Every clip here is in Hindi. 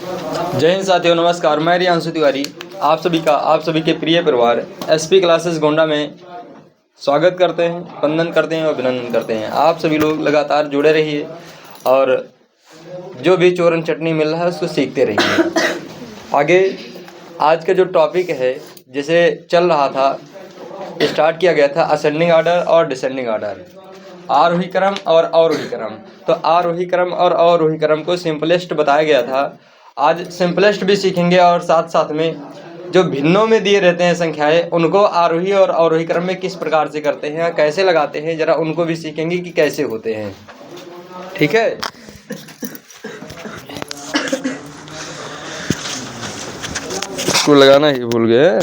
जय हिंद साथियों, नमस्कार। मैं रियांशु तिवारी आप सभी के प्रिय परिवार एसपी क्लासेस गोंडा में स्वागत करते हैं, वंदन करते हैं और अभिनंदन करते हैं। आप सभी लोग लगातार जुड़े रहिए और जो भी चोरन चटनी मिल रहा है उसको सीखते रहिए। आगे आज का जो टॉपिक है, जिसे चल रहा था, स्टार्ट किया गया था असेंडिंग ऑर्डर और डिसेंडिंग ऑर्डर, आरोही क्रम और अवरोही क्रम। तो आरोही क्रम और अवरोही क्रम को सिंपलेस्ट बताया गया था। आज सिंपलेस्ट भी सीखेंगे और साथ साथ में जो भिन्नों में दिए रहते हैं संख्याएं, उनको आरोही और अवरोही क्रम में किस प्रकार से करते हैं, कैसे लगाते हैं, जरा उनको भी सीखेंगे कि कैसे होते हैं। ठीक है, इसको लगाना ही भूल गए।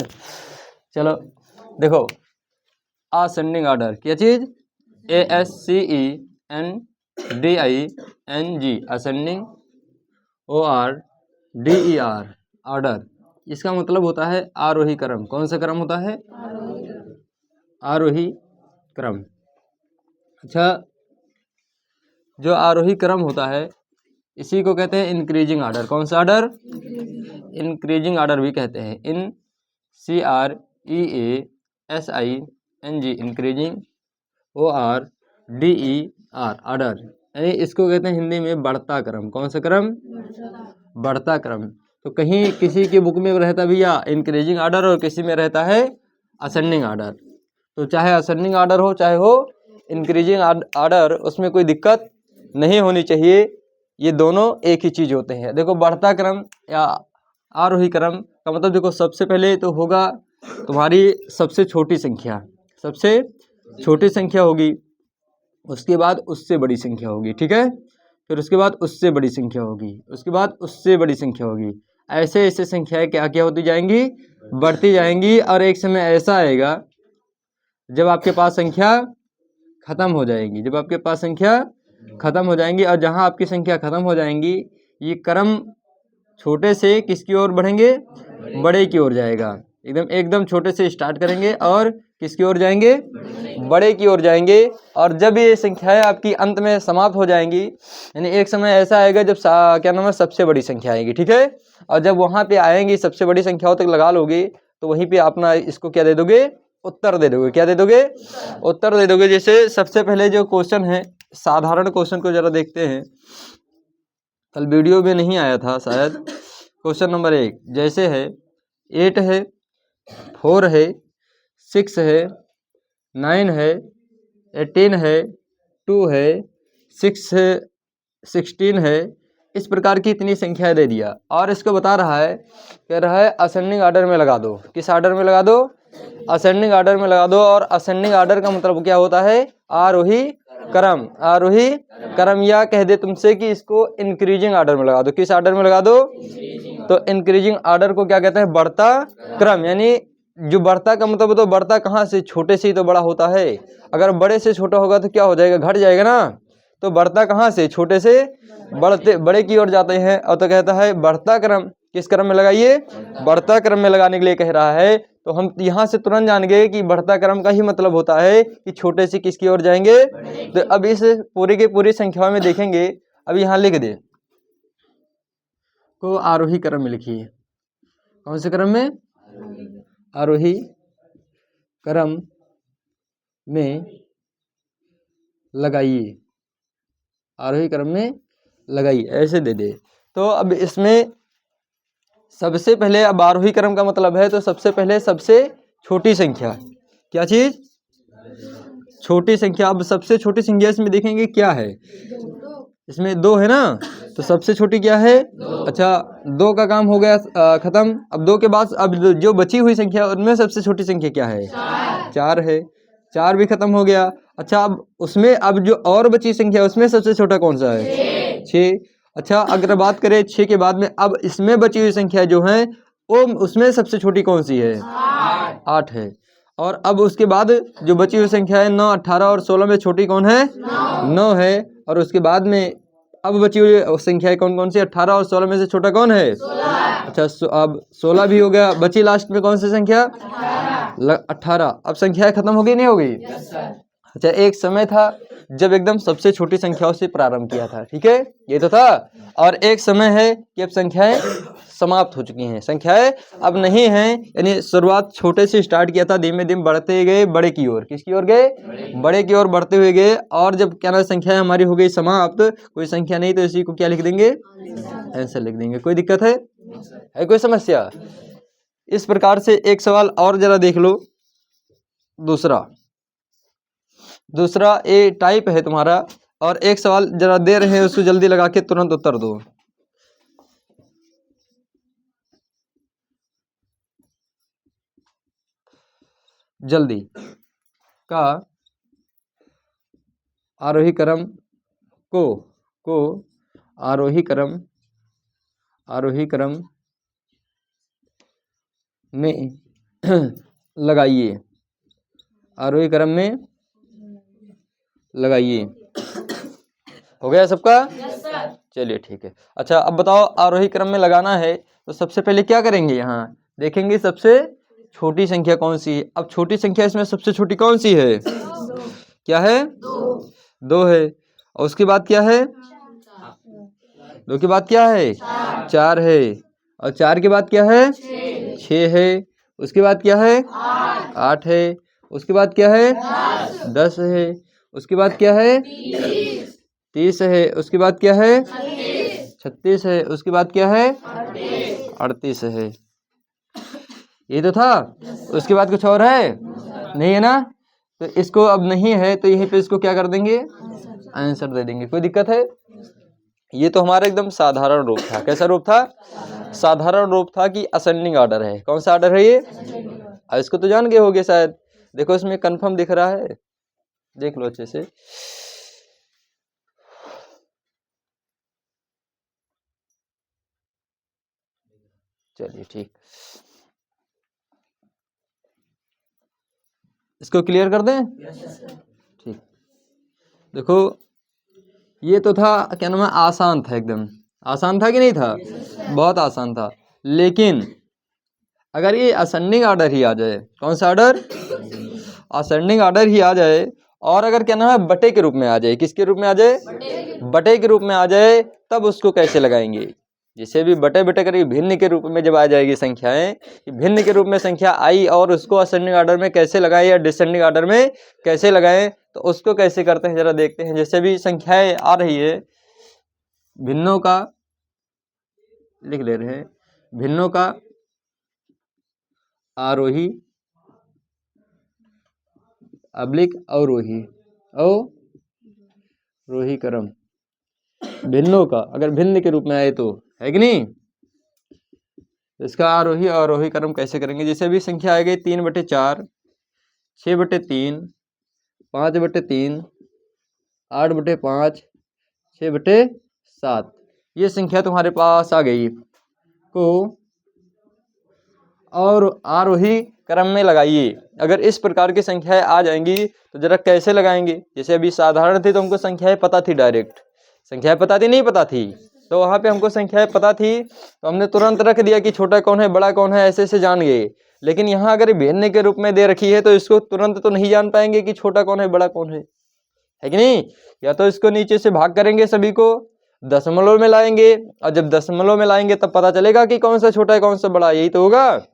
चलो देखो, असेंडिंग ऑर्डर क्या चीज, ASCENDING, असेंडिंग, ORDER, ऑर्डर। इसका मतलब होता है आरोही क्रम। कौन सा क्रम होता है? आरोही क्रम। अच्छा, जो आरोही क्रम होता है इसी को कहते हैं इंक्रीजिंग ऑर्डर। कौन सा ऑर्डर? इंक्रीजिंग ऑर्डर भी कहते हैं। INCREASING, increasing, ORDER, order. यानी इसको कहते हैं हिंदी में बढ़ता क्रम। कौन सा क्रम? बढ़ता क्रम। तो कहीं किसी की बुक में रहता भैया इंक्रीजिंग ऑर्डर और किसी में रहता है असेंडिंग ऑर्डर। तो चाहे असेंडिंग ऑर्डर हो चाहे हो इंक्रीजिंग ऑर्डर, उसमें कोई दिक्कत नहीं होनी चाहिए। ये दोनों एक ही चीज़ होते हैं। देखो, बढ़ता क्रम या आरोही क्रम का मतलब देखो, सबसे पहले तो होगा तुम्हारी सबसे छोटी संख्या। सबसे छोटी संख्या होगी, उसके बाद उससे बड़ी संख्या होगी। ठीक है, फिर उसके बाद उससे बड़ी संख्या होगी, उसके बाद उससे बड़ी संख्या होगी। ऐसे ऐसे संख्याएं क्या क्या होती जाएंगी? बढ़ती जाएंगी। और एक समय ऐसा आएगा जब आपके पास संख्या खत्म हो जाएगी। जब आपके पास संख्या खत्म हो जाएंगी, और जहां आपकी संख्या खत्म हो जाएंगी, ये क्रम छोटे से किसकी ओर बढ़ेंगे? बड़े की ओर जाएगा। एकदम छोटे से स्टार्ट करेंगे और किसकी ओर जाएंगे? बड़े की ओर जाएंगे। और जब ये संख्याएं आपकी अंत में समाप्त हो जाएंगी, यानी एक समय ऐसा आएगा जब क्या नाम है, सबसे बड़ी संख्या आएगी। ठीक है, और जब वहां पे आएंगी, सबसे बड़ी संख्याओं तक लगा लोगे, तो वहीं पे अपना इसको क्या दे दोगे? उत्तर दे दोगे। क्या दे दोगे? उत्तर दे दोगे। जैसे सबसे पहले जो क्वेश्चन है, साधारण क्वेश्चन को जरा देखते हैं। कल वीडियो में नहीं आया था शायद। क्वेश्चन नंबर 1 जैसे है, 8 है, 4 है, 6 है, 9 है, 18 है, 2 है, 6 है, 16 है। इस प्रकार की इतनी संख्या दे दिया और इसको बता रहा है, कह रहा है असेंडिंग ऑर्डर में लगा दो। किस ऑर्डर में लगा दो? असेंडिंग ऑर्डर में लगा दो। और असेंडिंग ऑर्डर का मतलब क्या होता है? आरोही क्रम। आरोही क्रम, या कह दे तुमसे कि इसको इंक्रीजिंग ऑर्डर में लगा दो। किस ऑर्डर में लगा दो? तो इंक्रीजिंग ऑर्डर को क्या कहते हैं? बढ़ता क्रम। यानी जो बढ़ता का मतलब, तो बढ़ता कहाँ से? छोटे से ही तो बड़ा होता है। अगर बड़े से छोटा होगा तो क्या हो जाएगा? घट जाएगा ना। तो बढ़ता कहाँ से? छोटे से बड़े की ओर जाते हैं। और तो कहता है बढ़ता क्रम। किस क्रम में लगाइए? बढ़ता क्रम में लगाने के लिए कह रहा है। तो हम यहाँ से तुरंत जान गए कि बढ़ता क्रम का ही मतलब होता है कि छोटे से किसकी ओर जाएंगे? तो अब इस पूरी की पूरी संख्याओं में देखेंगे। अब यहाँ लिख दे को आरोही क्रम में लिखिए। कौन से क्रम में? आरोही क्रम में लगाइए। आरोही क्रम में लगाइए, ऐसे दे दे। तो अब इसमें सबसे पहले, अब आरोही क्रम का मतलब है तो सबसे पहले सबसे छोटी संख्या। क्या चीज? छोटी संख्या। अब सबसे छोटी संख्या इसमें देखेंगे क्या है। इसमें 2 है ना, तो सबसे छोटी क्या है? अच्छा, 2 का काम हो गया खत्म। अब 2 के बाद अब जो बची हुई संख्या, उनमें सबसे छोटी संख्या क्या है? 4 है। 4 भी खत्म हो गया। अच्छा, अब उसमें अब जो और बची संख्या, उसमें सबसे छोटा कौन सा है? 6। अच्छा, अगर बात करें 6 के बाद में, अब इसमें बची हुई संख्या जो है, वो उसमें सबसे छोटी कौन सी है? 8 है। और अब उसके बाद जो बची हुई संख्या है 9, 18 और 16 में छोटी कौन है? 9 है। और उसके बाद में अब बची हुई संख्या कौन कौन सी? 18 और 16 में से छोटा कौन है? 16। अच्छा, अब 16 भी हो गया। बची लास्ट में कौन सी संख्या? 18। अब संख्या खत्म हो गई नहीं हो गई? अच्छा, एक समय था जब एकदम सबसे छोटी संख्याओं से प्रारंभ किया था, ठीक है, ये तो था। और एक समय है कि अब संख्याएं समाप्त हो चुकी हैं, संख्याएं अब नहीं हैं, यानी शुरुआत छोटे से स्टार्ट किया था, धीमे धीमे बढ़ते गए बड़े की ओर। किसकी ओर गए? बड़े की ओर बढ़ते हुए गए। और जब क्या ना संख्याएं हमारी हो गई समाप्त, कोई संख्या नहीं तो इसी को क्या लिख देंगे? आंसर लिख देंगे। कोई दिक्कत है कोई समस्या? इस प्रकार से एक सवाल और जरा देख लो। दूसरा ए टाइप है तुम्हारा, और एक सवाल जरा दे रहे हैं, उसको जल्दी लगा के तुरंत उत्तर दो। जल्दी का आरोही क्रम को आरोही क्रम में लगाइए। आरोही क्रम में लगाइए। हो गया सबका? चलिए ठीक है। अच्छा, अब बताओ, आरोही क्रम में लगाना है तो सबसे पहले क्या करेंगे? यहाँ देखेंगे सबसे छोटी संख्या कौन सी है। अब छोटी संख्या इसमें सबसे छोटी कौन सी है? क्या है? 2 है। और उसके बाद क्या है? 2 के बाद क्या है? 4 है। और 4 के बाद क्या है? 6 है। उसके बाद क्या है? 8 है। उसके बाद क्या है? 10 है। उसके बाद क्या है? 30 है। उसके बाद क्या है? 36 है। उसके बाद क्या है? 38 है। ये तो था। उसके बाद कुछ और है? नहीं है ना? तो इसको अब नहीं है तो यहीं पे इसको क्या कर देंगे? आंसर दे देंगे। कोई दिक्कत है? ये तो हमारा एकदम साधारण रूप था। कैसा रूप था? साधारण रूप था कि असेंडिंग ऑर्डर है। कौन सा ऑर्डर है ये? इसको तो जान गए होगे शायद। देखो इसमें कंफर्म दिख रहा है, देख लो अच्छे से। चलिए ठीक, इसको क्लियर कर दें? ठीक, देखो ये तो था, क्या नाम है, आसान था, एकदम आसान था कि नहीं था? बहुत आसान था। लेकिन अगर ये असेंडिंग ऑर्डर ही आ जाए, कौन सा ऑर्डर? असेंडिंग ऑर्डर ही आ जाए, और अगर क्या नाम है बटे के रूप में आ जाए। किसके रूप में आ जाए? बटे के रूप में आ जाए, तब उसको कैसे लगाएंगे? जिसे भी बटे बटे करेंगे, भिन्न के रूप में जब आ जाएगी संख्याएं, भिन्न के रूप में संख्या आई, और उसको असेंडिंग ऑर्डर में कैसे लगाएं या डिसेंडिंग ऑर्डर में कैसे लगाएं, तो उसको कैसे करते हैं जरा देखते हैं। जैसे भी संख्याएं आ रही है, भिन्नों का लिख ले रहे हैं, भिन्नों का आरोही अब्लिक अवरोही रोही क्रम, भिन्नों का अगर भिन्न के रूप में आए तो, है कि नहीं? इसका आरोही और अवरोही क्रम कैसे करेंगे? जैसे भी संख्या आ गई 3/4, 6/3, 5/3, 8/5, 6/7, ये संख्या तुम्हारे पास आ गई को और आरोही क्रम में लगाइए। अगर इस प्रकार की संख्याएं आ जाएंगी तो जरा कैसे लगाएंगे? जैसे अभी साधारण थी तो हमको संख्याएं पता थी, डायरेक्ट संख्याएं पता थी, नहीं पता थी? तो वहां पे हमको संख्याएं पता थी तो हमने तुरंत रख दिया कि छोटा कौन है बड़ा कौन है, ऐसे ऐसे जान गए। लेकिन यहाँ अगर भिन्न के रूप में दे रखी है तो इसको तुरंत तो नहीं जान पाएंगे कि छोटा कौन है बड़ा कौन है कि नहीं? या तो इसको नीचे से भाग करेंगे, सभी को दशमलव में लाएंगे, और जब दशमलव में लाएंगे तब पता चलेगा कि कौन सा छोटा है कौन सा बड़ा, यही तो होगा।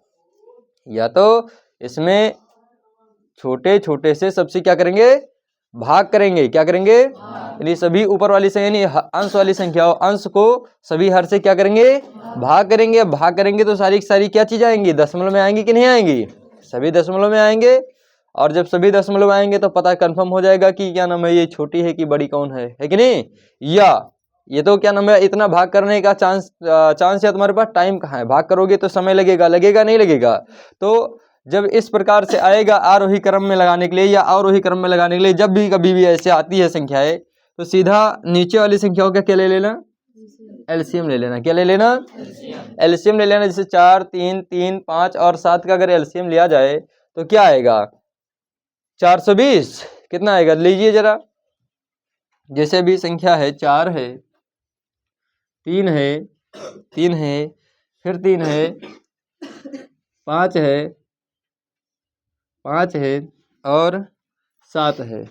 या तो इसमें छोटे छोटे से सबसे क्या करेंगे? भाग करेंगे। क्या करेंगे? यानी सभी ऊपर वाली से, यानी अंश वाली संख्या, अंश को सभी हर से क्या करेंगे? भाग करेंगे। भाग करेंगे तो सारी की सारी क्या चीज आएंगी? दशमलव में आएंगी कि नहीं आएंगी? सभी दशमलव में आएंगे। और जब सभी दशमलव आएंगे तो पता कंफर्म हो जाएगा कि क्या नाम है, ये छोटी है कि बड़ी कौन है कि नहीं? या ये तो क्या नाम है, इतना भाग करने का चांस है तुम्हारे पास, टाइम कहाँ है? भाग करोगे तो समय लगेगा, लगेगा नहीं लगेगा? तो जब इस प्रकार से आएगा आरोही क्रम में लगाने के लिए या अवरोही क्रम में लगाने के लिए, जब भी कभी भी ऐसे आती है संख्याएं, तो सीधा नीचे वाली संख्याओं का क्या ले लेना? एलसीएम ले लेना। क्या ले लेना? एलसीएम ले लेना। जैसे 4, 3, 3, 5 और 7 का अगर एलसीएम लिया जाए तो क्या आएगा? 420। कितना आएगा लीजिए जरा। जैसे भी संख्या है, 4 है, 3 है, 3 है, फिर 3 है, 5 है, 5 है और 7 है।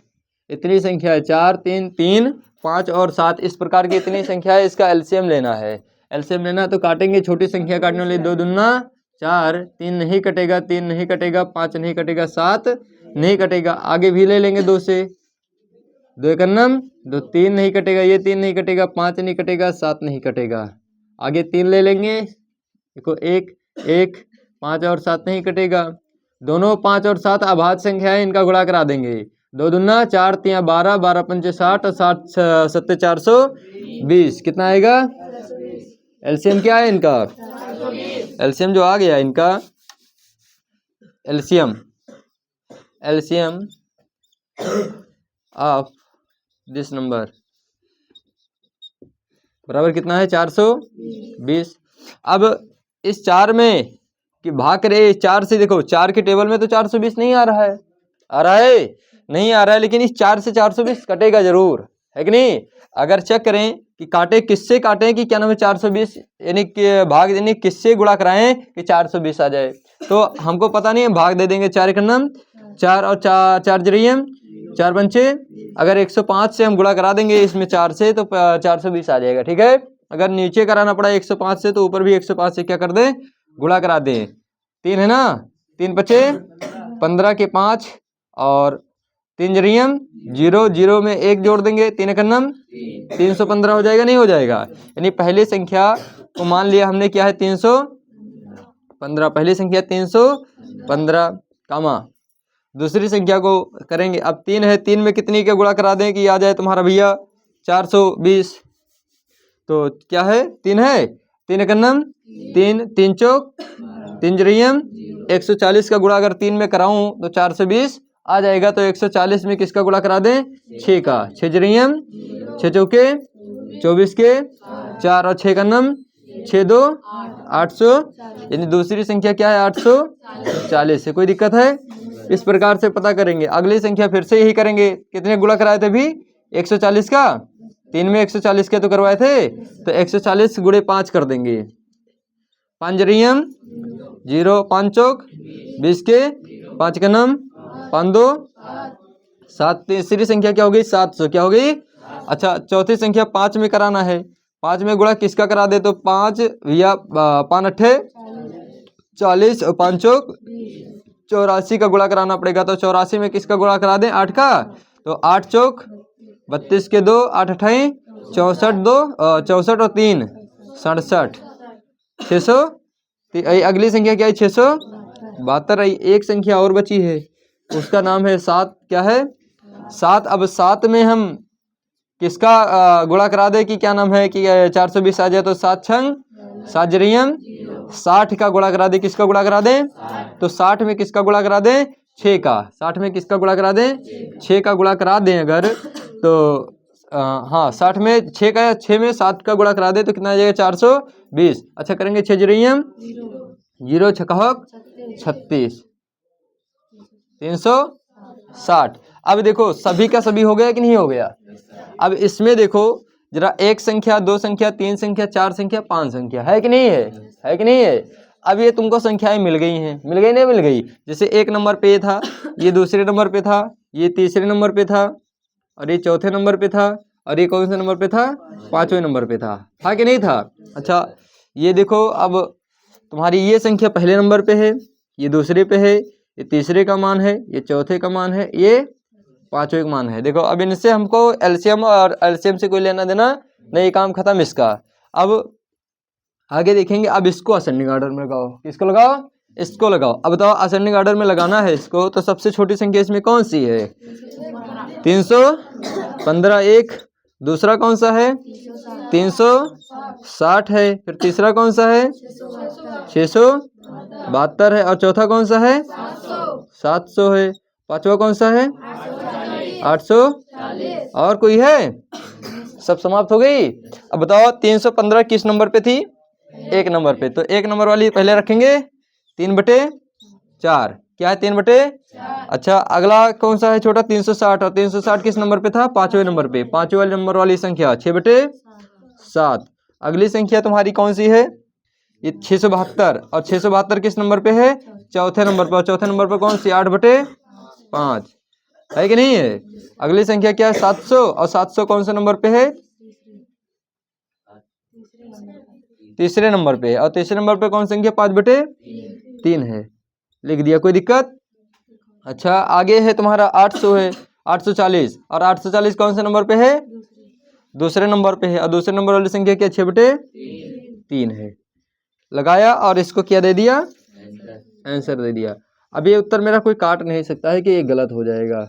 इतनी संख्या है, 4 3 3 5 और 7, इस प्रकार की इतनी संख्या है। इसका एलसीएम लेना है। एलसीएम लेना तो काटेंगे, छोटी संख्या काटने वाली 2 दूना 4, 3 नहीं कटेगा, 3 नहीं कटेगा, 5 नहीं कटेगा, 7 नहीं कटेगा। आगे भी ले लेंगे 2 से, 2 एक अन्नम 2, 3 नहीं कटेगा, ये 3 नहीं कटेगा, 5 नहीं कटेगा, 7 नहीं कटेगा। आगे 3 ले लेंगे, देखो 1 1, 5 और 7 नहीं कटेगा। दोनों 5 और 7 अभाज्य संख्या है, इनका गुणा करा देंगे। 2 दूना 4 3 12, 12 पंचे 60 और 60 7 420, कितना आएगा? एलसीएम क्या है इनका? एलसीएम जो आ गया इनका, एलसीएम ऑफ दिस नंबर बराबर कितना है? 420। अब इस 4 में कि भाग करे, 4 से देखो 4 के टेबल में तो 420 नहीं आ रहा है, आ रहा है? नहीं आ रहा है, लेकिन इस 4 से 420 कटेगा जरूर, है कि नहीं? अगर चेक करें कि काटे किससे काटें कि क्या नाम है 420, यानी कि भाग यानी किससे गुणा कराएं कि 420 आ जाए, तो हमको पता नहीं है, भाग दे देंगे। 4 एकन्नम 4 और 4 जरियम 4 पंचे, अगर 105 से हम गुणा करा देंगे इसमें 4 से तो 420 आ जाएगा, ठीक है? अगर नीचे कराना पड़ा 105 से तो ऊपर भी 105 से क्या कर दें? गुणा करा दें। 3 है ना, 3 बचे 15 के 5 और 3 जरियम 0, 0 में 1 जोड़ देंगे, 3 एकन्नम 315 हो जाएगा, नहीं हो जाएगा? यानी पहली संख्या को मान लिया हमने क्या है 315, पहली संख्या 315 कामा। दूसरी संख्या को करेंगे, अब 3 है, 3 में कितनी का गुणा करा दें कि आ जाए तुम्हारा भैया 420, तो क्या है 3 है, 3 एकन्नम 3, 3 चौक 3 जरियम 140 का गुणा अगर 3 में कराऊं तो 420 आ जाएगा। तो 140 में किसका गुणा करा दें? 6 का, 6 जरियम 6 चौके 24 के 4 और 6 का नम 6 2 800, यानी दूसरी संख्या क्या है 840 है। कोई दिक्कत है? इस प्रकार से पता करेंगे। अगली संख्या फिर से यही करेंगे। कितने गुणा कराए थे अभी? 140 का, 3 में 140 के तो करवाए थे, तो 140 गुणे 5 कर देंगे। 5 जरियम 0, 5 चौक 20 के 5 का नम 5 2 7, तीसरी संख्या क्या होगी 700, क्या होगी? अच्छा, चौथी संख्या 5 में कराना है। 5 में गुणा किसका करा दे? तो 5 या 5 अट्ठे 40 और 5 चौक 84 का गुणा कराना पड़ेगा। तो 84 में किसका गुणा करा दें? 8 का, तो 8 चौक 32 के 2, 8 अट्ठाई 64 2 64 और 3 67, 600। अगली संख्या क्या है? 672। एक संख्या और बची है, उसका नाम है 7। क्या है? 7। अब 7 में हम किसका गुणा करा दे कि क्या नाम है कि 420 आ जाए? तो 7 छंग 7 जरियम 60 का गुणा करा दे। किसका गुणा करा दें? तो 60 में किसका गुणा करा दें? 6 का। 60 में किसका गुणा करा दें? 6 का गुणा करा दें अगर, तो हाँ 60 में 6 का, 6 में 7 का गुणा करा दे तो कितना आ जाएगा? 420। अच्छा करेंगे 6 जरियम 0 छकहक 36 360। अब देखो सभी का सभी हो गया कि नहीं हो गया? अब इसमें देखो जरा, 1 संख्या 2 संख्या 3 संख्या 4 संख्या 5 संख्या है कि नहीं है? है कि नहीं है? अब ये तुमको संख्याएं मिल गई हैं, मिल गई नहीं मिल गई? जैसे 1 नंबर पे था, ये दूसरे नंबर पे था, ये तीसरे नंबर पे था, और ये चौथे नंबर पे था, और ये कौन से नंबर पे था? 5वें नंबर पे था कि नहीं था? अच्छा ये देखो, अब तुम्हारी ये संख्या पहले नंबर पे है, ये दूसरे पे है, ये तीसरे का मान है, ये चौथे का मान है, ये 5वें का मान है। देखो अब इनसे हमको एलसीएम और एलसीएम से कोई लेना देना नहीं, काम खत्म इसका। अब आगे देखेंगे। अब इसको असेंडिंग ऑर्डर में लगाओ। किसको लगाओ? इसको लगाओ। अब बताओ असेंडिंग ऑर्डर में लगाना है इसको, तो सबसे छोटी संख्या इसमें कौन सी है? 315 एक। दूसरा कौन सा है? 360 है। फिर तीसरा कौन सा है? 672 है। और चौथा कौन सा है? 700 है। पांचवा कौन सा है? 800। और कोई है? सब समाप्त हो गई। अब बताओ 315 किस नंबर पे थी? 1 नंबर पे। तो 1 नंबर वाली पहले रखेंगे 3/4। क्या है? 3/4। अच्छा अगला कौन सा है छोटा? 360। और 360 किस नंबर पे था? 5वें नंबर पे। 5वें नंबर वाली संख्या 6/7। अगली संख्या तुम्हारी कौन सी है? ये 672। और 672 किस नंबर पे है? चौथे नंबर पर। चौथे नंबर पर कौन सी? 8/5। है कि नहीं है। अगली संख्या क्या है 700, और 700 कौन से नंबर पे है, तीसरे नंबर पे है। और तीसरे नंबर पे कौन सी संख्या 5/3 है। लिख दिया, कोई दिक्कत। अच्छा आगे है तुम्हारा 800 है, 840, और 840 कौन से नंबर पे है, दूसरे नंबर पे है। और दूसरे नंबर वाली संख्या क्या 6/3 है। लगाया और इसको क्या दे दिया, आंसर दे दिया। अब ये उत्तर मेरा कोई काट नहीं सकता है कि ये गलत हो जाएगा,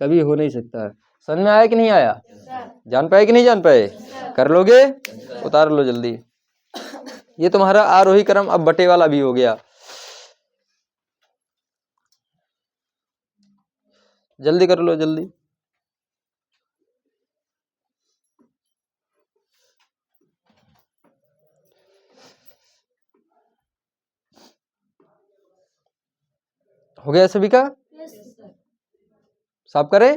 कभी हो नहीं सकता है। समझ में आया कि नहीं आया, जान पाए कि नहीं जान पाए, कर लोगे, उतार लो जल्दी। ये तुम्हारा आरोही क्रम अब बटे वाला भी हो गया, जल्दी कर लो जल्दी। हो गया सभी का, साफ करे,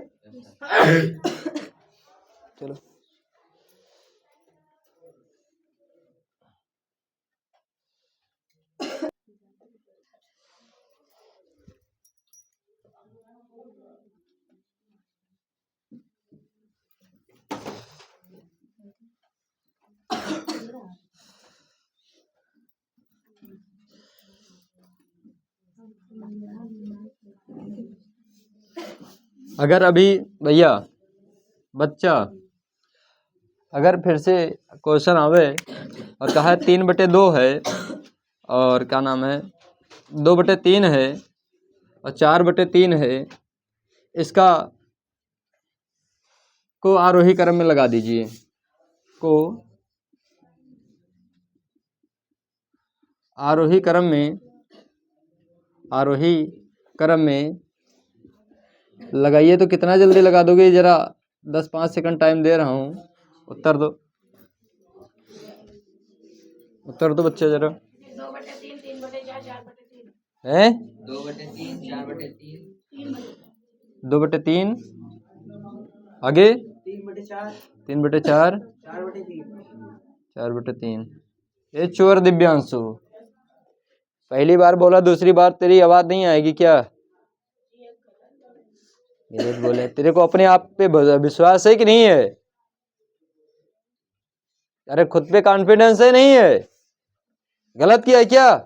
चलो। अगर अभी भैया बच्चा अगर फिर से क्वेश्चन आवे और कहा है 3/2 है, और क्या नाम है 2/3 है, और 4/3 है, इसका को आरोही क्रम में लगा दीजिए, को आरोही क्रम में लगाइए। तो कितना जल्दी लगा दोगे, जरा 10-5 सेकंड टाइम दे रहा हूँ, उत्तर दो, उत्तर दो बच्चे जरा। 2/3, 3/4, 4/3 है 2/3, 4/3 2/3 आगे 3/4 3/4 4/3 4/3। ये चोर दिव्यांशु, पहली बार बोला, दूसरी बार तेरी आवाज नहीं आएगी क्या, नीरज बोले तेरे को अपने आप पे विश्वास है कि नहीं है, अरे खुद पे कॉन्फिडेंस है नहीं है, गलत किया है क्या,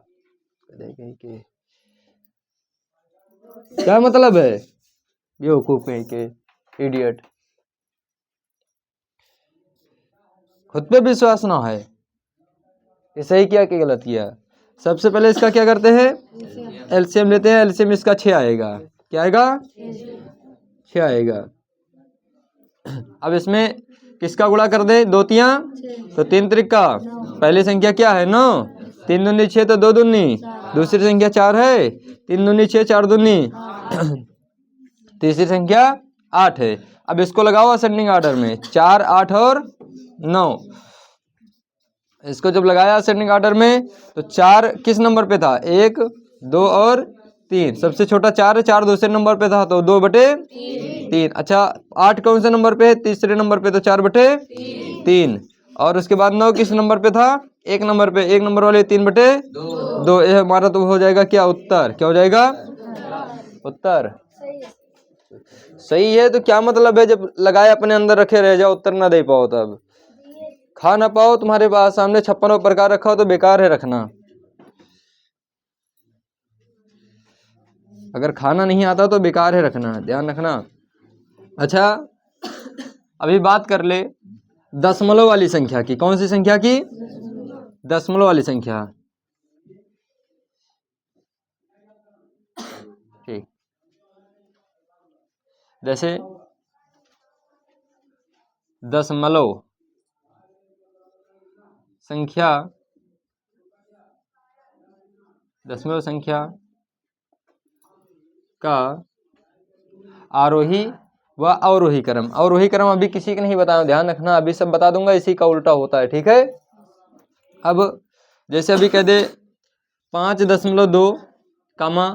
क्या मतलब है, बेवकूफ है के इडियट, खुद पे विश्वास ना है, ये सही किया कि गलत किया। सबसे पहले इसका क्या करते हैं, एलसीएम लेते हैं, एलसीएम इसका 6 आएगा, क्या आएगा 6 आएगा। अब इसमें किसका गुणा कर दे, 2 तिया तो 3 त्रिका, पहली संख्या क्या है 9, 3 दूनी 6 तो 2 दूनी, दूसरी संख्या 4 है, 3 दूनी 6 4 दूनी, तीसरी संख्या 8 है। अब इसको लगाओ असेंडिंग ऑर्डर में, 4 8 और 9, इसको जब लगाया असेंडिंग ऑर्डर में तो 4 किस नंबर पे था, 1 2 और 3, सबसे छोटा 4 है, 4 दूसरे नंबर पे था तो 2/3। अच्छा 8 कौन से नंबर पे है, तीसरे नंबर पे तो 4/3, और उसके बाद 9 किस नंबर पे था, 1 नंबर पे, 1 नंबर वाले 3/2। ये हमारा तो हो जाएगा क्या, उत्तर क्या हो जाएगा, उत्तर सही है। तो क्या मतलब है, जब लगाए अपने अंदर रखे रह जाओ, उत्तर ना दे पाओ, तब खा ना पाओ, तुम्हारे पास सामने 56 प्रकार रखा हो तो बेकार है रखना, अगर खाना नहीं आता तो बेकार है रखना, ध्यान रखना। अच्छा अभी बात कर ले दशमलव वाली संख्या की, कौन सी संख्या की, दशमलव वाली संख्या, ठीक, जैसे दशमलव संख्या का आरोही व अवरोही क्रम, अवरोही क्रम अभी किसी को नहीं बताया, ध्यान रखना, अभी सब बता दूंगा, इसी का उल्टा होता है, ठीक है। अब जैसे अभी कह दे 5.2 कामा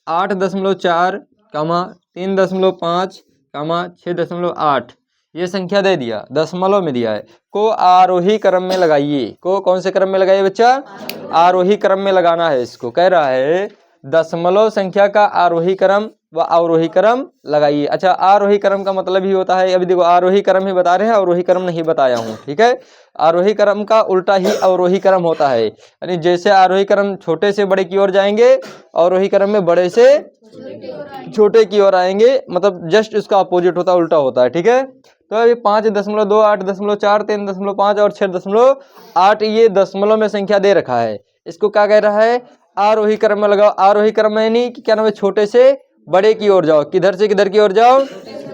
8.4 कामा 3.5 कामा 6.8, ये संख्या दे दिया, दशमलव में दिया है, को आरोही क्रम में लगाइए, को कौन से क्रम में लगाइए बच्चा, आरोही क्रम में लगाना है इसको, कह रहा है दशमलव संख्या का आरोही क्रम व अवरोही क्रम लगाइए। अच्छा, आरोही क्रम का मतलब ही होता है, अभी देखो आरोही क्रम ही बता रहे हैं, अवरोही क्रम नहीं बताया हूँ, ठीक है। आरोही क्रम का उल्टा ही अवरोही क्रम होता है, यानी जैसे आरोही क्रम छोटे से बड़े की ओर जाएंगे, अवरोही क्रम में बड़े से छोटे की ओर आएंगे, मतलब जस्ट इसका अपोजिट होता है, उल्टा होता है, ठीक है। तो अभी 5.2, 8.4, 3.5 और 6.8 ये दशमलव में संख्या दे रखा है। इसको क्या कह रहा है, आरोही क्रम में लगाओ। आरोही क्रम में नहीं कि क्या नाम है, छोटे से बड़े की ओर जाओ। किधर से किधर की ओर जाओ,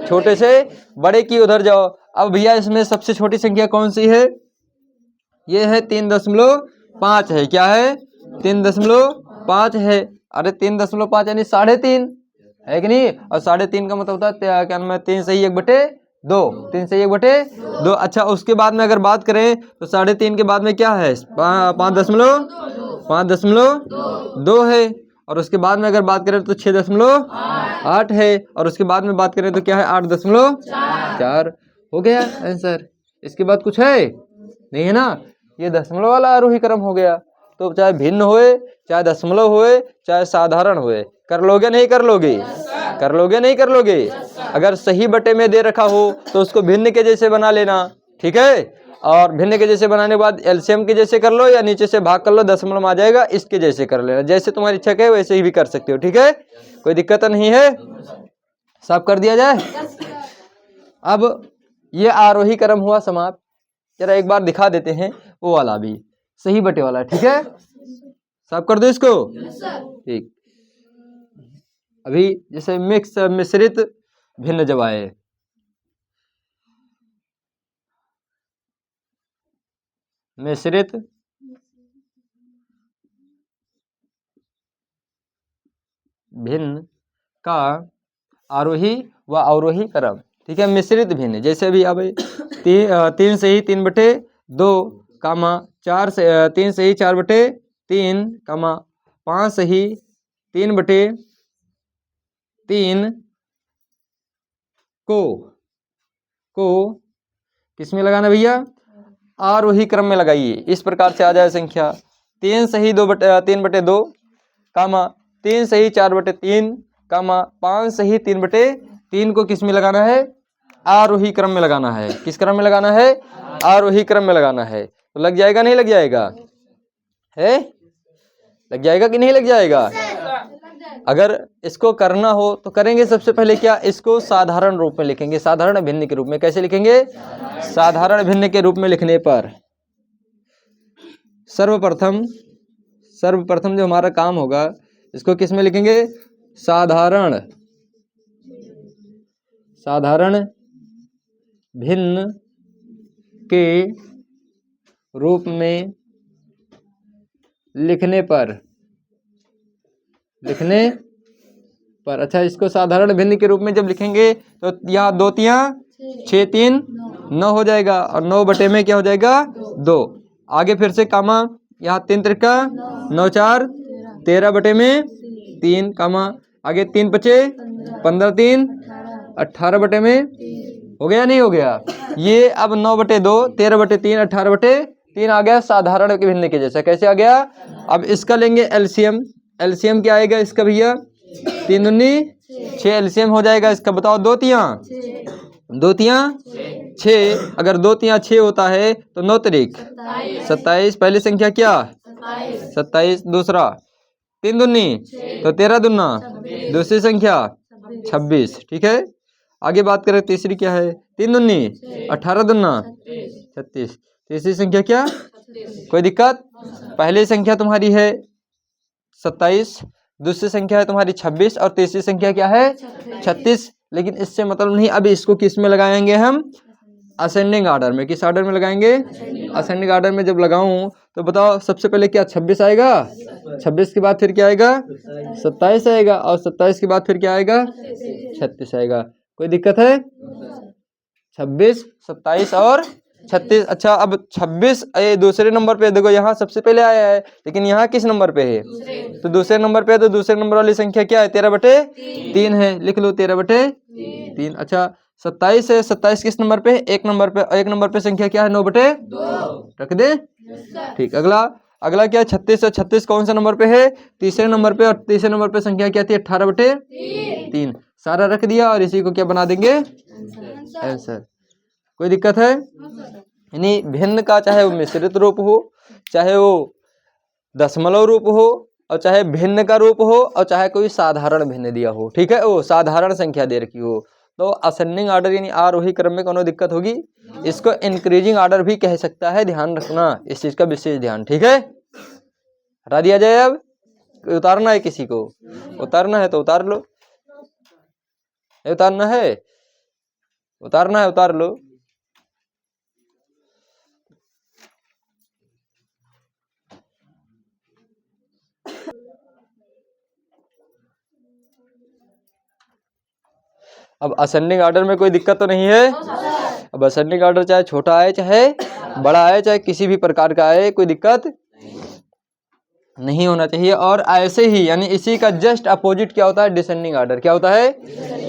छोटे से बड़े की उधर जाओ। अब भैया इसमें सबसे छोटी संख्या कौन सी है, ये है 3.5 है। क्या है, 3.5 है। अरे 3.5 यानी 3.5 है कि नहीं, और 3.5 का मतलब होता है क्या नाम है, 3 सही 1/2, 3 सही 1/2। अच्छा, उसके बाद में अगर बात करें तो 3.5 के बाद में क्या है, 5.2 है। और उसके बाद में अगर बात करें तो 6.8 है। और उसके बाद में बात करें तो क्या है, 8.4 हो गया आंसर। इसके बाद कुछ है नहीं है ना, ये दशमलव वाला आरोही क्रम हो गया। तो चाहे भिन्न होए, चाहे दशमलव होए, चाहे साधारण होए, कर लोगे नहीं कर लोगे, कर लोगे नहीं कर लोगे। अगर सही बटे में दे रखा हो तो उसको भिन्न के जैसे बना लेना, ठीक है। और भिन्न के जैसे बनाने के बाद एलसीएम के जैसे कर लो, या नीचे से भाग कर लो, दशमलव में आ जाएगा, इसके जैसे कर लेना। जैसे तुम्हारी इच्छा है वैसे ही भी कर सकते हो, ठीक है, कोई दिक्कत नहीं है। सब कर दिया जाए। अब ये आरोही क्रम हुआ समाप्त। जरा एक बार दिखा देते हैं वो वाला भी, सही बटे वाला, ठीक है। सब कर दो इसको, ठीक। अभी जैसे मिक्स मिश्रित भिन्न जब आए, मिश्रित भिन्न का आरोही व अवरोही क्रम, ठीक है। मिश्रित भिन्न जैसे अभी अब 3 सही 3/2 कामा 4 से 3 सही 4/3 कामा 5 सही 3/3 को किस में लगाना भैया, आरोही क्रम में लगाइए। इस प्रकार से आ जाए संख्या 3 सही 3/2 कामा 3 सही 4/3 कामा 5 सही 3/3 को किस में लगाना है, आरोही क्रम में लगाना है। किस क्रम में लगाना है, आरोही क्रम में लगाना है। तो लग जाएगा नहीं लग जाएगा, है लग जाएगा कि नहीं लग जाएगा। अगर इसको करना हो तो करेंगे, सबसे पहले क्या, इसको साधारण रूप में लिखेंगे, साधारण भिन्न के रूप में। कैसे लिखेंगे, साधारण भिन्न के रूप में लिखने पर सर्वप्रथम जो हमारा काम होगा, इसको किस में लिखेंगे, साधारण भिन्न के रूप में लिखने पर अच्छा, इसको साधारण भिन्न के रूप में जब लिखेंगे तो यहाँ 2 तिया 6 3 9 हो जाएगा, और 9 बटे में क्या हो जाएगा 2। आगे फिर से कामा, यहाँ 3 त्रिका 9 4 13 बटे में 3 कामा, आगे 3 5 15 3 18 बटे में, हो गया नहीं हो गया। ये अब 9/2 13/3 18/3 आ गया साधारण के भिन्न के जैसा। कैसे आ गया, अब इसका लेंगे एलसीएम। एलसीएम क्या आएगा इसका भैया, 3 दूनी 6 एलसीएम हो जाएगा इसका। बताओ 2 तिया 6, अगर 2 तिया 6 होता है तो 9 तरीक 27, पहली संख्या क्या 27, दूसरा 3 दूनी तो 13 दूना, दूसरी संख्या 26, ठीक है। आगे बात करें तीसरी क्या है, 3 दूनी 18 दूना 36, तीसरी संख्या क्या, कोई दिक्कत। पहली संख्या तुम्हारी है 27, दूसरी संख्या है तुम्हारी 26, और तीसरी संख्या क्या है 36। लेकिन इससे मतलब नहीं, अभी इसको किस में लगाएंगे हम, असेंडिंग आर्डर में। किस आर्डर में लगाएंगे, असेंडिंग आर्डर में जब लगाऊं तो बताओ सबसे पहले क्या 26 आएगा, 26 के बाद फिर क्या आएगा 27 आएगा, और 27 के बाद फिर क्या आएगा 36 आएगा। कोई दिक्कत है, 26 27 और 36। अच्छा, अब 26 ये दूसरे नंबर पे, देखो यहाँ सबसे पहले आया है, लेकिन यहाँ किस नंबर पे है, तो दूसरे नंबर पे है, तो दूसरे नंबर वाली संख्या क्या है 13/3 है, लिख लो 13/3। अच्छा 27 है, 27 किस नंबर पे है, एक नंबर पे संख्या क्या है 9/2, रख दे, ठीक। अगला अगला क्या 36 और 36 कौन सा नंबर पे है? तीसरे नंबर पे। और तीसरे नंबर पे संख्या क्या थी? 18/3। सारा रख दिया और इसी को क्या बना देंगे? आंसर। कोई दिक्कत है? यानी भिन्न का चाहे वो मिश्रित रूप हो, चाहे वो दशमलव रूप हो, और चाहे भिन्न का रूप हो, और चाहे कोई साधारण भिन्न दिया हो, ठीक है, वो साधारण संख्या दे रखी हो, तो असेंडिंग ऑर्डर यानी आरोही क्रम में कोनो दिक्कत होगी। इसको इंक्रीजिंग ऑर्डर भी कह सकता है, ध्यान रखना इस चीज का विशेष ध्यान, ठीक है। हटा दिया जाए। अब उतारना है किसी को? उतारना है तो उतार लो। उतारना है, उतारना है, उतार लो। अब असेंडिंग ऑर्डर में कोई दिक्कत तो नहीं है? अब असेंडिंग ऑर्डर चाहे छोटा आए चाहे बड़ा आए, चाहे किसी भी प्रकार का आए, कोई दिक्कत नहीं होना चाहिए। और ऐसे ही यानी इसी का जस्ट अपोजिट क्या होता है? Descending order. क्या होता है?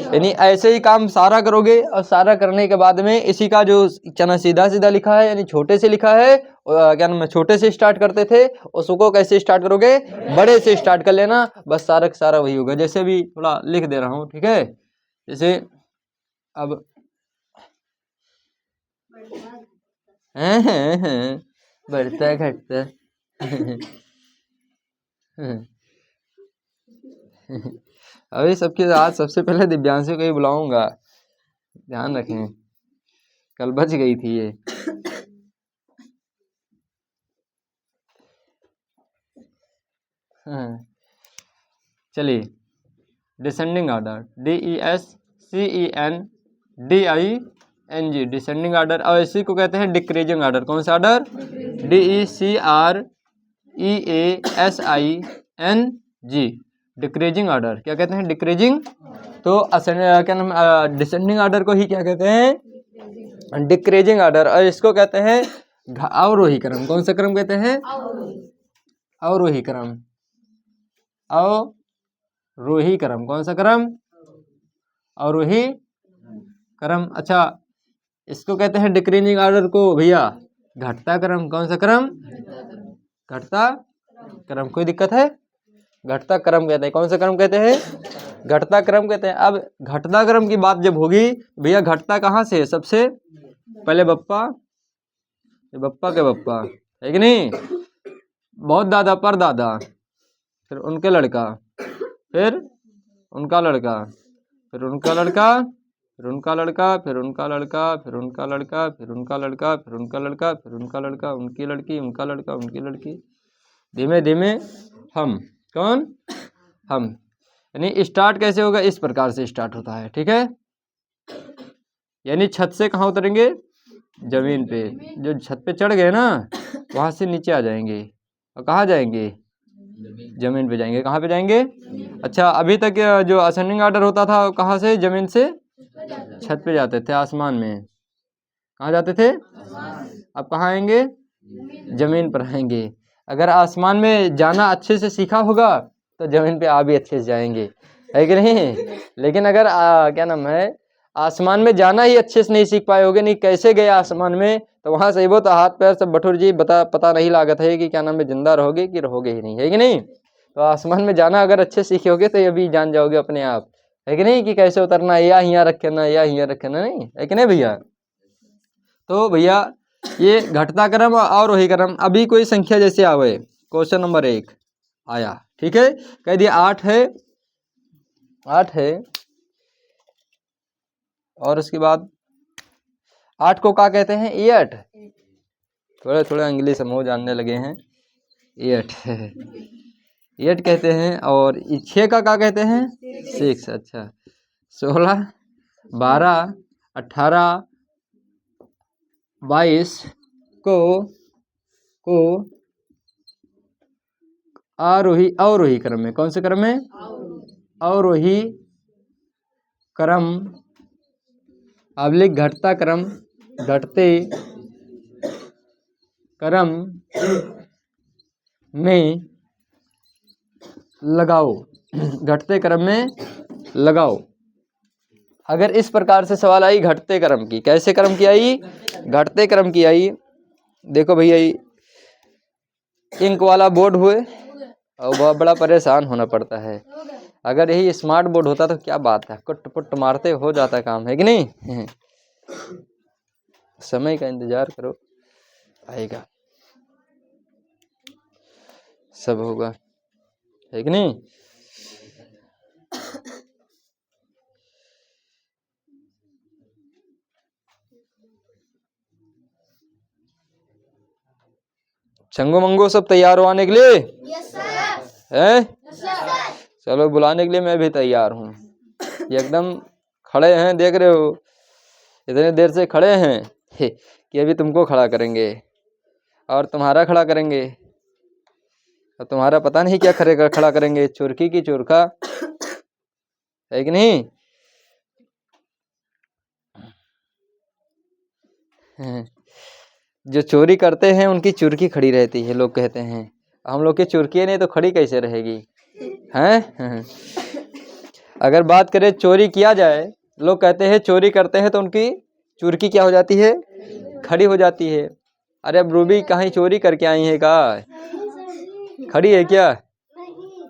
यानी ऐसे ही काम सारा करोगे, और सारा करने के बाद में इसी का जो चना सीधा सीधा लिखा है यानी छोटे से लिखा है, क्या नाम है, छोटे से स्टार्ट करते थे, उसको कैसे स्टार्ट करोगे? बड़े से स्टार्ट कर लेना, बस सारा का सारा वही होगा। जैसे भी थोड़ा लिख दे रहा हूँ, ठीक है। जैसे अब बढ़ता घटता अभी सबके आज सबसे पहले दिव्यांशु को ही बुलाऊंगा, ध्यान रखें, कल बच गई थी ये। चलिए, descending order, DESCENDING, descending order. और इसी को कहते हैं डिक्रीजिंग ऑर्डर। कौन सा ऑर्डर? DECREASING, decreasing order. क्या कहते हैं? डिक्रीजिंग। तो क्या नाम, डिसेंडिंग ऑर्डर को ही क्या कहते हैं? Decreasing order. और इसको कहते हैं अवरोही क्रम। कौन सा क्रम कहते हैं? अवरोही क्रम। अवरोही क्रम। कौन सा क्रम? अवरोही क्रम। अच्छा, इसको कहते हैं डिक्रीजिंग ऑर्डर को भैया घटता क्रम। कौन सा क्रम? घटता क्रम। कोई दिक्कत है? घटता क्रम कहते हैं। कौन सा क्रम कहते हैं? घटता क्रम कहते हैं। अब घटता क्रम की बात जब होगी, भैया घटता कहाँ से है? सबसे पहले बप्पा, बप्पा के बप्पा, है कि नहीं? बहुत दादा पर दादा, फिर उनके लड़का, फिर उनका लड़का, फिर उनका लड़का, फिर उनका लड़का, फिर उनका लड़का, फिर उनका लड़का, फिर उनका लड़का, फिर उनका लड़का, फिर उनका लड़का, उनकी लड़की, उनका लड़का, उनकी लड़की, धीमे धीमे हम। कौन? हम। यानी स्टार्ट कैसे होगा? इस प्रकार से स्टार्ट होता है, ठीक है। यानी छत से कहाँ उतरेंगे? जमीन पे। जो छत पे चढ़ गए ना, वहां से नीचे आ जाएंगे, और कहाँ जाएंगे? जमीन पे जाएंगे। कहाँ पे जाएंगे? अच्छा, अभी तक जो असेंडिंग ऑर्डर होता था कहाँ से? जमीन से छत पे जाते थे, आसमान में। कहाँ जाते थे? अब कहाँ आएंगे? जमीन पर आएंगे। अगर आसमान में जाना अच्छे से सीखा होगा तो जमीन पे आ भी अच्छे से जाएंगे, है कि नहीं? लेकिन अगर क्या नाम है, आसमान में जाना ही अच्छे से नहीं सीख पाए होगे, नहीं कैसे गए आसमान में, तो वहां से वो तो हाथ पैर सब बटुर जी पता नहीं लागत है कि क्या नाम है, जिंदा रहोगे कि रहोगे ही नहीं, है कि नहीं? तो आसमान में जाना अगर अच्छे से सीखोगे तो ये भी जान जाओगे अपने आप, है कि नहीं, कि कैसे उतरना है, या यहाँ रखना या यहाँ रखना, नहीं है कि नहीं भैया? तो भैया ये घटता क्रम और वही क्रम। अभी कोई संख्या जैसे आवे, क्वेश्चन नंबर 1 आया, ठीक है, कह दिया 8 है, 8 है, और उसके बाद 8 को क्या कहते हैं? 8। थोड़े थोड़े इंग्लिश हम जानने लगे हैं। 8 8 कहते हैं। और 6 का क्या कहते हैं? 6। अच्छा, 16, 12, 18, 22 को आरोही अवरोही क्रम में। कौन से क्रम में? अवरोही क्रम। अवलिक घटता क्रम, घटते क्रम में लगाओ, घटते क्रम में लगाओ। अगर इस प्रकार से सवाल आई घटते क्रम की, कैसे क्रम की आई? घटते क्रम की आई। देखो भैया, इंक वाला बोर्ड हुए और बहुत बड़ा परेशान होना पड़ता है। अगर यही स्मार्ट बोर्ड होता तो क्या बात है, कुट पुट मारते हो जाता काम, है कि नहीं। समय का इंतजार करो, आएगा, सब होगा, है कि नहीं। चंगो मंगो सब तैयार हो आने के लिए? Yes sir. हैं? Yes sir. चलो बुलाने के लिए मैं भी तैयार हूँ। ये एकदम खड़े हैं, देख रहे हो इतने देर से खड़े हैं कि अभी तुमको खड़ा करेंगे और तुम्हारा खड़ा करेंगे और तुम्हारा पता नहीं क्या खड़ा करेंगे, चुरकी की चुरखा, है कि नहीं। जो चोरी करते हैं उनकी चुरकी खड़ी रहती है, लोग कहते हैं। हम लोग की चुरकी नहीं तो खड़ी कैसे रहेगी, हैं। अगर बात करें चोरी किया जाए, लोग कहते हैं चोरी करते हैं तो उनकी चुरकी क्या हो जाती है, खड़ी हो जाती है। अरे अब रूबी कहीं चोरी करके आई है का, खड़ी है क्या?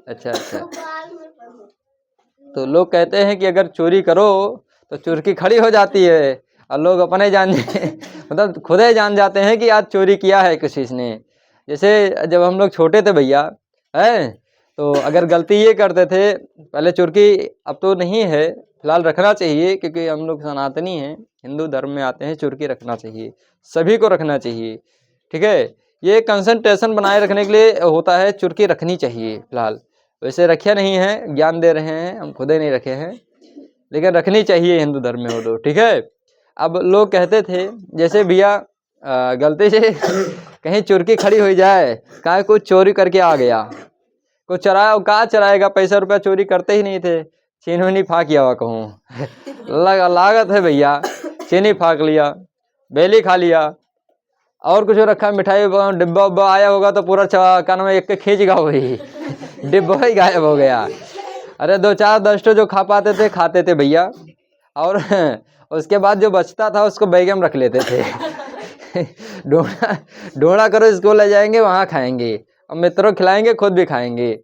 अच्छा अच्छा। तो लोग कहते हैं कि अगर चोरी करो तो चुरकी खड़ी हो जाती है, और लोग अपने जान मतलब खुद ही जान जाते हैं कि आज चोरी किया है किसी ने। जैसे जब हम लोग छोटे थे भैया, है, तो अगर गलती ये करते थे पहले, चुरकी अब तो नहीं है फिलहाल, रखना चाहिए क्योंकि हम लोग सनातनी हैं, हिंदू धर्म में आते हैं, चुरकी रखना चाहिए, सभी को रखना चाहिए, ठीक है। ये कंसंट्रेशन बनाए रखने के लिए होता है, चुरकी रखनी चाहिए। फिलहाल वैसे रखे नहीं है, ज्ञान दे रहे हैं, हम खुद ही नहीं रखे हैं, लेकिन रखनी चाहिए हिंदू धर्म में हो तो, ठीक है। अब लोग कहते थे जैसे भैया गलती से कहीं चुरकी खड़ी हो जाए, कहीं कुछ चोरी करके आ गया, कुछ चराया, कहाँ चराएगा, पैसा रुपया चोरी करते ही नहीं थे, छीन नहीं फाँक किया हुआ कहूँ लागत है भैया, चीनी फाँक लिया, बेली खा लिया, और कुछ रखा, मिठाई डिब्बा उब्बा आया होगा तो पूरा कान में एक खींच गा, वही डिब्बा ही गायब हो गया। अरे 2-4-10 जो खा पाते थे खाते थे भैया, और उसके बाद जो बचता था उसको बैग में रख लेते थे ढोड़ा करो, स्कूल ले जाएंगे, वहाँ खाएंगे, और मित्रों खिलाएंगे, खुद भी खाएंगे।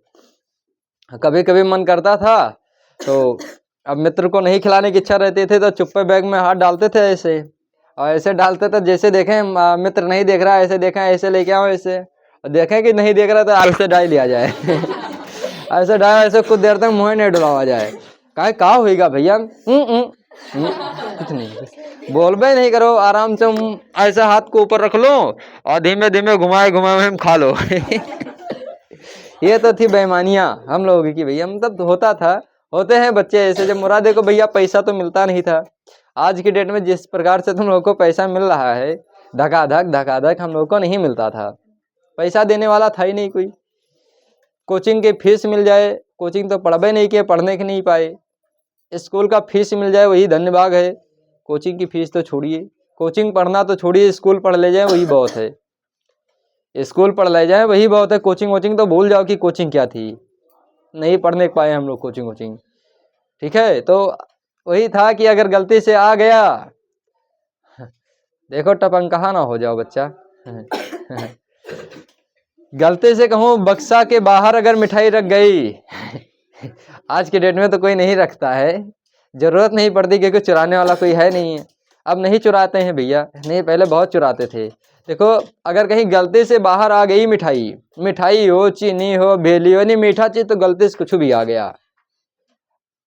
कभी कभी मन करता था तो अब मित्र को नहीं खिलाने की इच्छा रहती थी तो चुप्पे बैग में हाथ डालते थे ऐसे, और ऐसे डालते थे जैसे देखें मित्र नहीं देख रहा, ऐसे देखें, ऐसे लेके आओ, ऐसे, और देखें कि नहीं देख रहा तो ऐसे डाल लिया जाए ऐसे डाल, ऐसे कुछ देर तक मुँह नहीं डुलावा जाए, कहा होगा भैया, कुछ नहीं, बोलबे नहीं करो, आराम से ऐसे हाथ को ऊपर रख लो और धीमे धीमे घुमाए घुमाए हम खा लो ये तो थी बेईमानियां हम लोगों की भैया, मतलब होता था, होते हैं बच्चे ऐसे। जब मुरादे को भैया पैसा तो मिलता नहीं था, आज की डेट में जिस प्रकार से तुम लोगों को पैसा मिल रहा है, धकाधक हम लोगों को नहीं मिलता था, पैसा देने वाला था ही नहीं कोई। कोचिंग की फीस मिल जाए, कोचिंग तो पढ़बे नहीं किए, पढ़ने के नहीं पाए, स्कूल का फीस मिल जाए वही धन्य भाग है, कोचिंग की फीस तो छोड़िए, कोचिंग पढ़ना तो छोड़िए, स्कूल पढ़ ले जाए वही बहुत है, स्कूल पढ़ ले जाए वही बहुत है, कोचिंग वोचिंग तो भूल जाओ कि कोचिंग क्या थी, नहीं पढ़ने पाए हम लोग कोचिंग वोचिंग, ठीक है। तो वही था कि अगर गलती से आ गया, देखो टपंकहा ना हो जाओ बच्चा गलती से कहूँ बक्सा के बाहर अगर मिठाई रख गई आज के डेट में तो कोई नहीं रखता है, जरूरत नहीं पड़ती क्योंकि चुराने वाला कोई है नहीं है, अब नहीं चुराते हैं भैया, नहीं पहले बहुत चुराते थे। देखो अगर कहीं गलती से बाहर आ गई मिठाई हो, चीनी हो, बेली हो, नहीं मीठा चीज तो गलती से कुछ भी आ गया,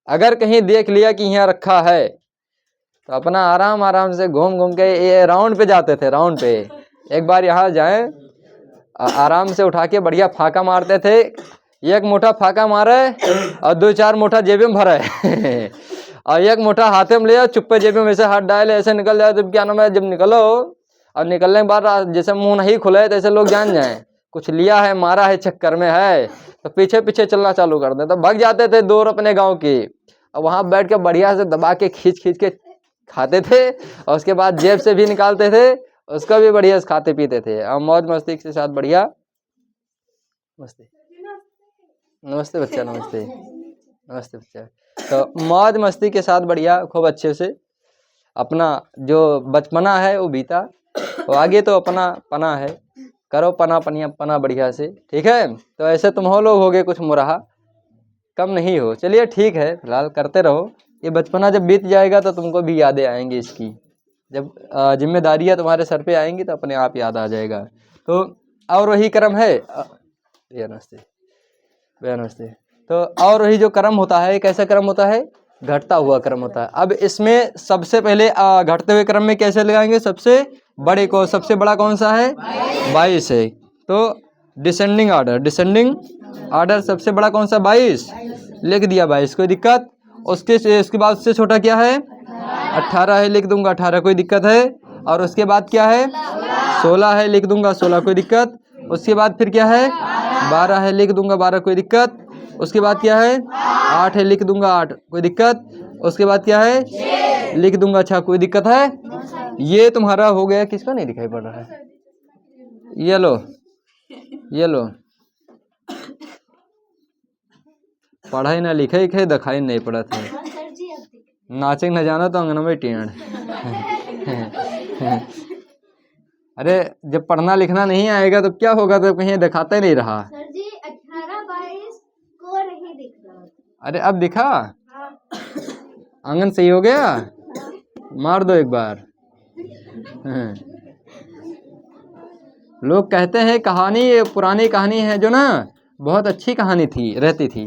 अगर कहीं देख लिया कि यहाँ रखा है तो अपना आराम से घूम घूम के ये राउंड पे जाते थे, राउंड पे एक बार यहाँ जाए, आराम से उठा के बढ़िया फाका मारते थे, एक मोटा फाका मारे और 2-4 मोटा जेबी में भरे और एक मोटा हाथे में ले, चुप्पे जेबी में ऐसे हाथ डाले, ऐसे निकल जाए, जब क्या नाम है, जब निकलो और निकलने के बाद जैसे मुंह नहीं खुले तो ऐसे लोग जान जाए कुछ लिया है, मारा है, चक्कर में है, तो पीछे पीछे चलना चालू कर दे, तो भाग जाते थे दूर अपने गाँव की, और वहाँ बैठ के बढ़िया से दबा के खींच के खाते थे, और उसके बाद जेब से भी निकालते थे, उसका भी बढ़िया से खाते पीते थे, और मौज मस्ती के साथ बढ़िया। नमस्ते बच्चा, नमस्ते बच्चा। तो मौज मस्ती के साथ बढ़िया खूब अच्छे से अपना जो बचपना है वो बीता, और आगे तो अपना पना है, करो पना पनिया पना बढ़िया से, ठीक है। तो ऐसे तुम हो लोग होगे कुछ मुरहा, कम नहीं हो। चलिए ठीक है, फिलहाल करते रहो। ये बचपना जब बीत जाएगा तो तुमको भी यादें आएंगी इसकी, जब जिम्मेदारियां तुम्हारे सर पे आएंगी तो अपने आप याद आ जाएगा। तो और वही कर्म है, भैया नमस्ते, भैया नमस्ते। तो और वही जो कर्म होता है, कैसा कर्म होता है, घटता हुआ कर्म होता है। अब इसमें सबसे पहले घटते हुए क्रम में कैसे लगाएंगे, सबसे बड़े को, सबसे बड़ा कौन सा है, 22 है। तो डिसेंडिंग ऑर्डर, डिसेंडिंग ऑर्डर सबसे बड़ा कौन सा, 22 लिख दिया 22, कोई दिक्कत। उसके बाद उससे छोटा क्या है, 18 है, लिख दूंगा 18, कोई दिक्कत है। और उसके बाद क्या है, 16 है, लिख दूंगा 16, कोई दिक्कत। उसके बाद फिर क्या है, 12 है, लिख दूंगा 12, कोई दिक्कत। उसके बाद क्या है, 8 है, लिख दूंगा 8, कोई दिक्कत। उसके बाद क्या है, 6 लिख दूंगा 6, कोई दिक्कत है। ये तुम्हारा हो गया, किसका नहीं दिखाई पड़ रहा है, ये लो, ये लो, पढ़ाई ना लिखाई खे, दिखाई नहीं पड़ा था, नाचे न जाना तो अंगना में टेढ़। अरे जब पढ़ना लिखना नहीं आएगा तो क्या होगा, तो कहीं दिखाता ही नहीं रहा। सर जी 18-22 को नहीं दिख रहा। अरे अब दिखा, आंगन सही हो गया, मार दो एक बार। लोग कहते हैं कहानी, ये पुरानी कहानी है जो ना बहुत अच्छी कहानी थी, रहती थी,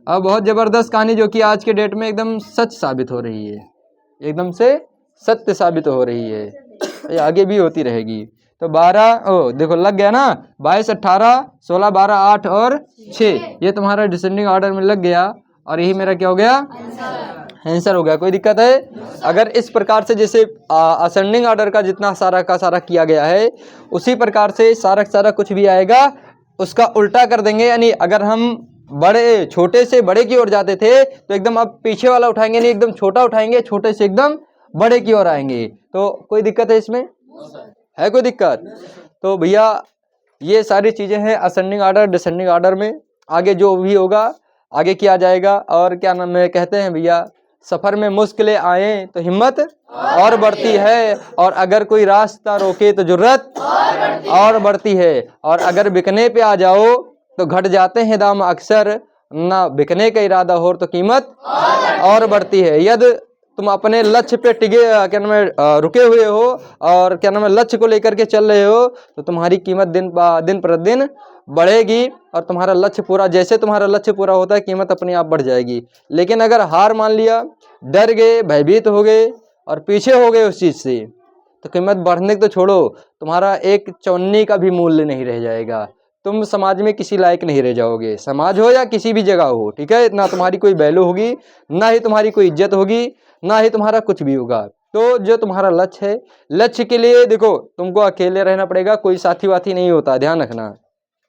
अब बहुत ज़बरदस्त कहानी जो कि आज के डेट में एकदम सच साबित हो रही है, एकदम से सत्य साबित हो रही है, ये आगे भी होती रहेगी। तो 12 देखो लग गया ना, 22, 18, 16, 12, 8 और 6, ये तुम्हारा डिसेंडिंग ऑर्डर में लग गया। और यही मेरा क्या हो गया, आंसर हो गया। कोई दिक्कत है, अगर इस प्रकार से जैसे असेंडिंग ऑर्डर का जितना सारा का सारा किया गया है, उसी प्रकार से सारा का सारा कुछ भी आएगा उसका उल्टा कर देंगे। यानी अगर हम बड़े छोटे से बड़े की ओर जाते थे तो एकदम अब पीछे वाला उठाएंगे नहीं, एकदम छोटा उठाएंगे, छोटे से एकदम बड़े की ओर आएंगे। तो कोई दिक्कत है इसमें, है कोई दिक्कत? तो भैया ये सारी चीज़ें हैं असेंडिंग ऑर्डर डिसेंडिंग ऑर्डर में, आगे जो भी होगा आगे किया जाएगा। और क्या नाम है, कहते हैं भैया सफ़र में मुश्किलें आए तो हिम्मत और बढ़ती है, और अगर कोई रास्ता रोके तो जुर्रत और बढ़ती है, और अगर बिकने पे आ जाओ तो घट जाते हैं दाम अक्सर, ना बिकने का इरादा हो तो कीमत और बढ़ती है। यदि तुम अपने लक्ष्य पे टिके क्या नाम है रुके हुए हो और क्या नाम है लक्ष्य को लेकर के चल रहे हो तो तुम्हारी कीमत दिन प्रतिदिन बढ़ेगी, और तुम्हारा लक्ष्य पूरा, जैसे तुम्हारा लक्ष्य पूरा होता है कीमत अपने आप बढ़ जाएगी। लेकिन अगर हार मान लिया, डर गए, भयभीत हो गए और पीछे हो गए उस चीज़ से, तो कीमत बढ़ने तो छोड़ो, तुम्हारा एक चौन्नी का भी मूल्य नहीं रह जाएगा, तुम समाज में किसी लायक नहीं रह जाओगे, समाज हो या किसी भी जगह हो, ठीक है। ना तुम्हारी कोई वैल्यू होगी, ना ही तुम्हारी कोई इज्जत होगी, ना ही तुम्हारा कुछ भी होगा। तो जो तुम्हारा लक्ष्य है, लक्ष्य के लिए देखो तुमको अकेले रहना पड़ेगा, कोई साथी वाथी नहीं होता, ध्यान रखना।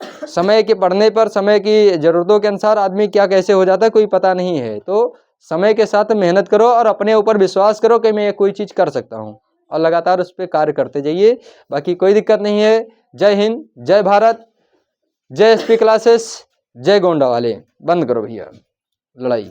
समय के पढ़ने पर, समय की ज़रूरतों के अनुसार आदमी क्या कैसे हो जाता है कोई पता नहीं है। तो समय के साथ मेहनत करो और अपने ऊपर विश्वास करो कि मैं ये कोई चीज़ कर सकता हूँ, और लगातार उस पर कार्य करते जाइए, बाकी कोई दिक्कत नहीं है। जय हिंद, जय भारत, जय SP क्लासेस, जय गोंडा वाले। बंद करो भैया लड़ाई।